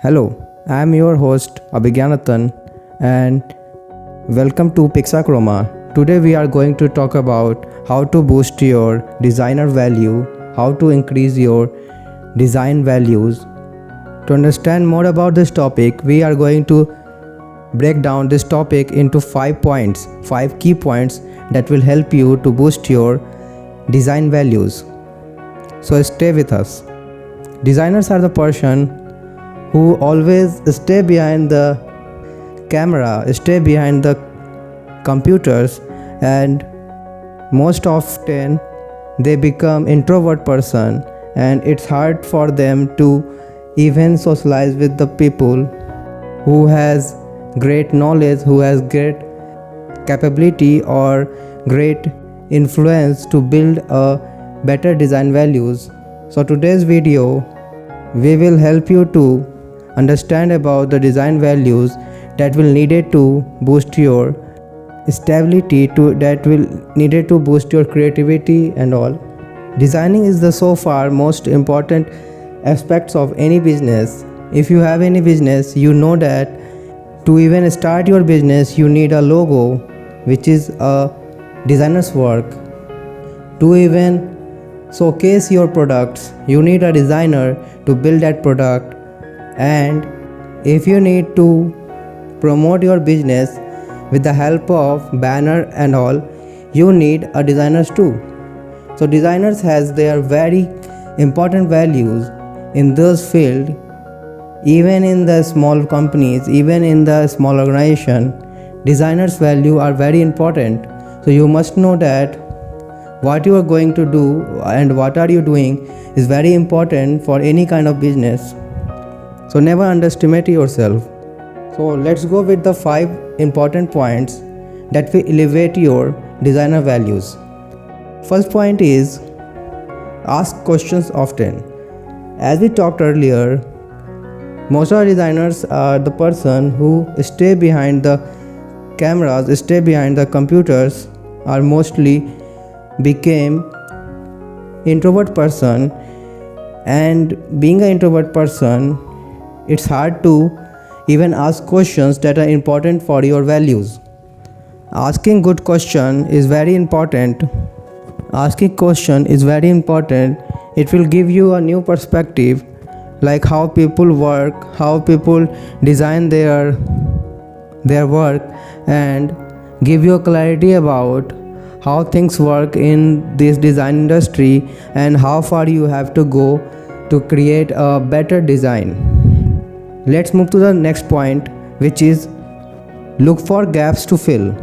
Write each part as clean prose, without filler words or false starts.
Hello, I am your host Abhigyanathan and welcome to Pixachroma. Today we are going to talk about how to boost your designer value, how to increase your design values. To understand more about this topic, we are going to break down this topic into 5 points, 5 key points that will help you to boost your design values. So stay with us. Designers are the person who always stay behind the camera, stay behind the computers, and most often they become introvert person, and it's hard for them to even socialize with the people who has great knowledge, who has great capability or great influence to build a better design values. So today's video we will help you to understand about the design values that will needed to boost your stability, that will needed to boost your creativity and all. Designing is the so far most important aspects of any business. If you have any business, you know that to even start your business you need a logo, which is a designer's work. To even showcase your products, you need a designer to build that product. And if you need to promote your business with the help of banner and all, you need a designers too. So designers has their very important values in this field. Even in the small companies, even in the small organization, designers value are very important. So you must know that what you are going to do and what are you doing is very important for any kind of business. So never underestimate yourself. So let's go with the 5 important points that will elevate your designer values. First point is ask questions often. As we talked earlier, most of our designers are the person who stay behind the cameras, stay behind the computers, are mostly became introvert person, and being an introvert person, it's hard to even ask questions that are important for your values. Asking good question is very important. Asking question is very important. It will give you a new perspective, like how people work, how people design their work, and give you a clarity about how things work in this design industry and how far you have to go to create a better design. Let's move to the next point, which is look for gaps to fill.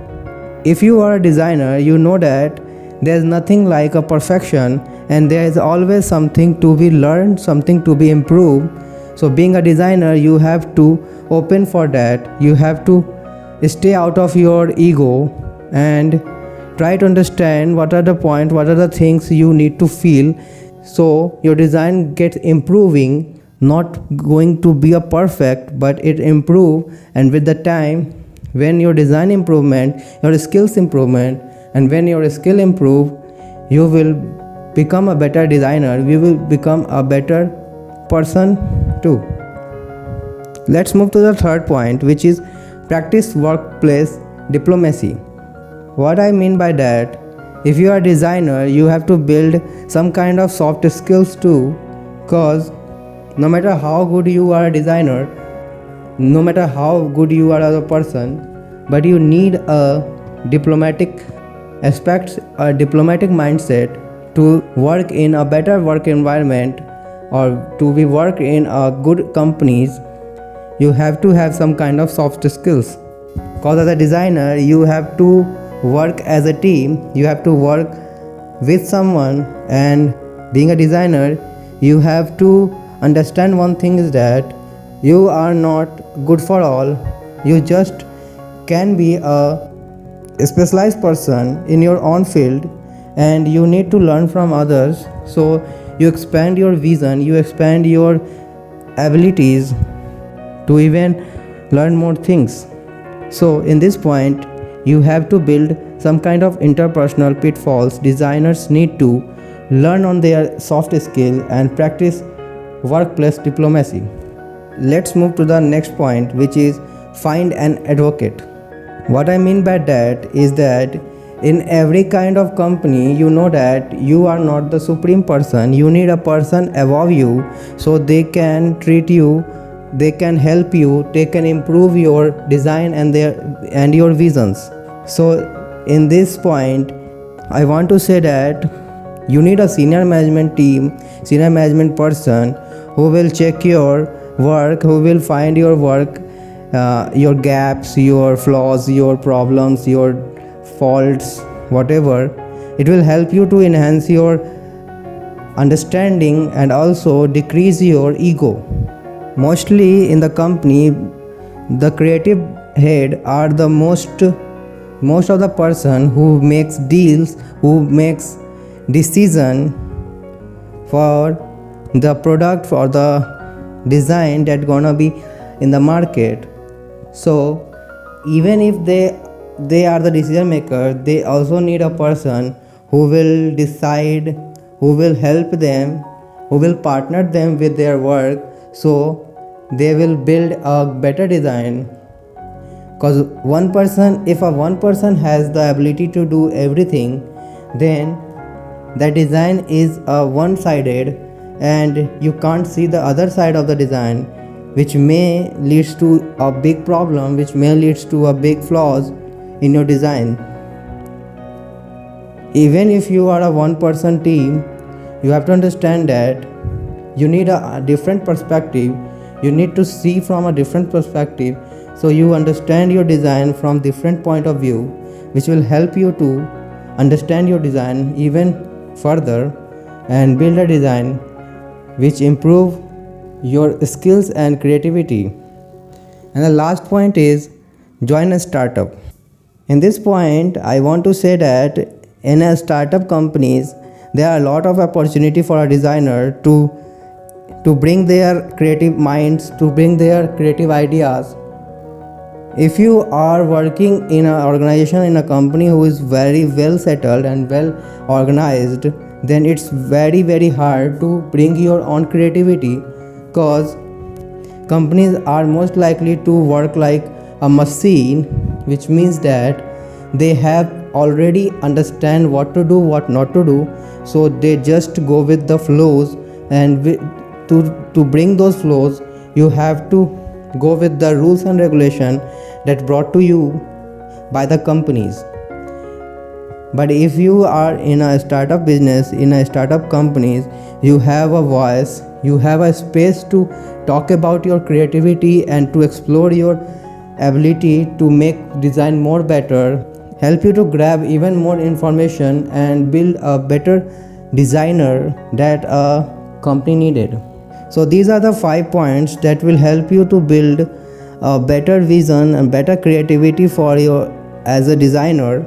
If you are a designer, you know that there is nothing like a perfection, and there is always something to be learned, something to be improved. So being a designer, you have to open for that. You have to stay out of your ego and try to understand what are the points, what are the things you need to feel, so your design gets improving. Not going to be a perfect, but it improve, and with the time, when your design improvement, your skills improvement, and when your skill improve, you will become a better designer, you will become a better person too. Let's move to the third point, which is practice workplace diplomacy. What I mean by that, if you are a designer, you have to build some kind of soft skills too, because no matter how good you are a designer, no matter how good you are as a person, but you need a diplomatic aspects, a diplomatic mindset to work in a better work environment or to be work in a good companies. You have to have some kind of soft skills, because as a designer you have to work as a team, you have to work with someone, and being a designer you have to understand one thing is that you are not good for all. You just can be a specialized person in your own field, and you need to learn from others. So you expand your vision, you expand your abilities to even learn more things. So in this point, you have to build some kind of interpersonal pitfalls. Designers need to learn on their soft skill and practice workplace diplomacy. let's move to the next point, which is find an advocate. What I mean by that is that in every kind of company, you know that you are not the supreme person. You need a person above you, so they can treat you, they can help you, they can improve your design and your visions. So in this point, I want to say that you need a senior management team, senior management person who will check your work, who will find your work, your gaps, your flaws, your problems, your faults, whatever. It will help you to enhance your understanding and also decrease your ego. Mostly in the company, the creative head are the most of the person who makes deals, who makes decision for the product, for the design that gonna be in the market. So even if they are the decision maker, they also need a person who will decide, who will help them, who will partner them with their work, so they will build a better design. Because if one person has the ability to do everything, then the design is one-sided and you can't see the other side of the design, which may leads to a big problem, which may leads to a big flaws in your design. Even if you are a one-person team, you have to understand that you need a different perspective. You need to see from a different perspective, so you understand your design from different point of view, which will help you to understand your design even further and build a design which improve your skills and creativity. And the last point is join a startup. In this point, I want to say that in a startup companies, there are a lot of opportunity for a designer to bring their creative minds, to bring their creative ideas. If you are working in an organization, in a company who is very well settled and well organized, then it's very hard to bring your own creativity, because companies are most likely to work like a machine, which means that they have already understand what to do, what not to do, so they just go with the flows. And to bring those flows, you have to go with the rules and regulation that brought to you by the companies. But if you are in a startup business, in a startup companies, you have a voice, you have a space to talk about your creativity and to explore your ability to make design more better, help you to grab even more information and build a better designer that a company needed. So these are the 5 points that will help you to build a better vision and better creativity for your as a designer.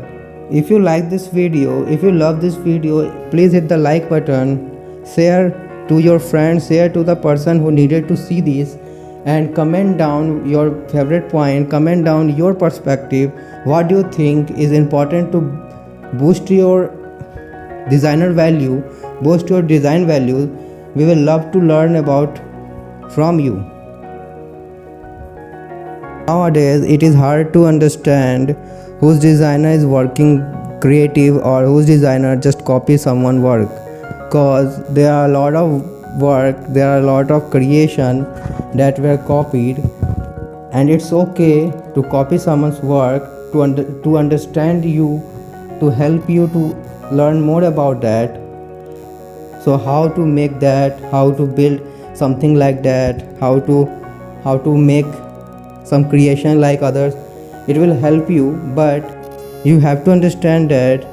If you like this video, if you love this video, please hit the like button, share to your friends, share to the person who needed to see this, and comment down your favorite point, comment down your perspective. What do you think is important to boost your designer value, boost your design value? We will love to learn about from you. Nowadays, it is hard to understand whose designer is working creative or whose designer just copy someone's work, because there are a lot of work, there are a lot of creation that were copied, and it's okay to copy someone's work to understand you, to help you to learn more about that. So how to make that, how to build something like that, how to make some creation like others, it will help you. But you have to understand that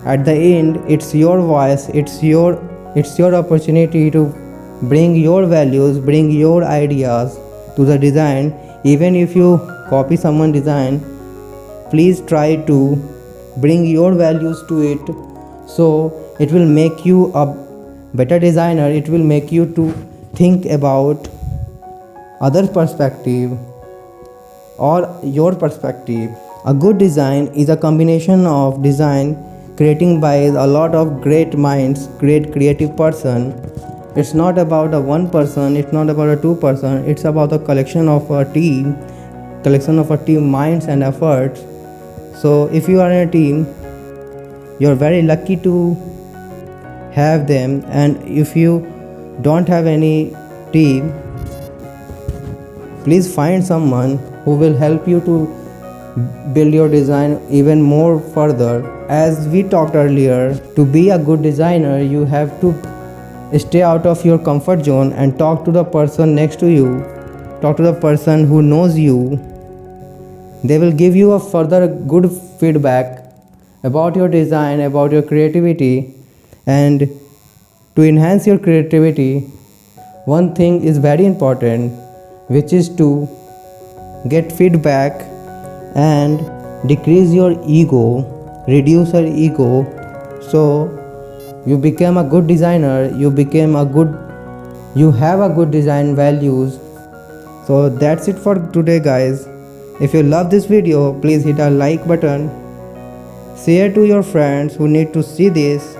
at the end, it's your voice, it's your opportunity to bring your values, bring your ideas to the design. Even if you copy someone's design, please try to bring your values to it, so it will make you a better designer. It will make you to think about other perspective or your perspective. A good design is a combination of design creating by a lot of great minds, great creative person, It's not about a one person, it's not about a two person, it's about a collection of a team, collection of a team minds and efforts. So if you are in a team, you're very lucky to have them, and if you don't have any team, please find someone who will help you to build your design even more further. As we talked earlier, to be a good designer, you have to stay out of your comfort zone and talk to the person next to you, talk to the person who knows you. They will give you a further good feedback about your design, about your creativity. And to enhance your creativity, one thing is very important, which is to get feedback and decrease your ego, reduce your ego. So you become a good designer, you have a good design values. So that's it for today, guys. If you love this video, please hit a like button, share to your friends who need to see this,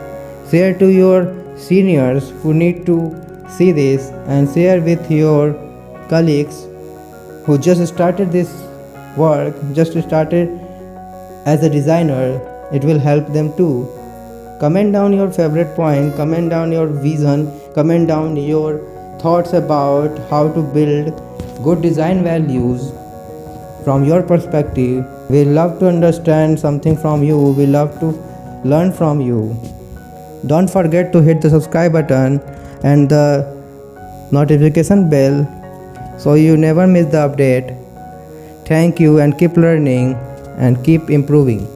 share to your seniors who need to see this, and share with your colleagues who just started this work, just started as a designer. It will help them too. Comment down your favorite point, comment down your vision, comment down your thoughts about how to build good design values from your perspective. We love to understand something from you, we love to learn from you. Don't forget to hit the subscribe button and the notification bell so you never miss the update. Thank you, and keep learning and keep improving.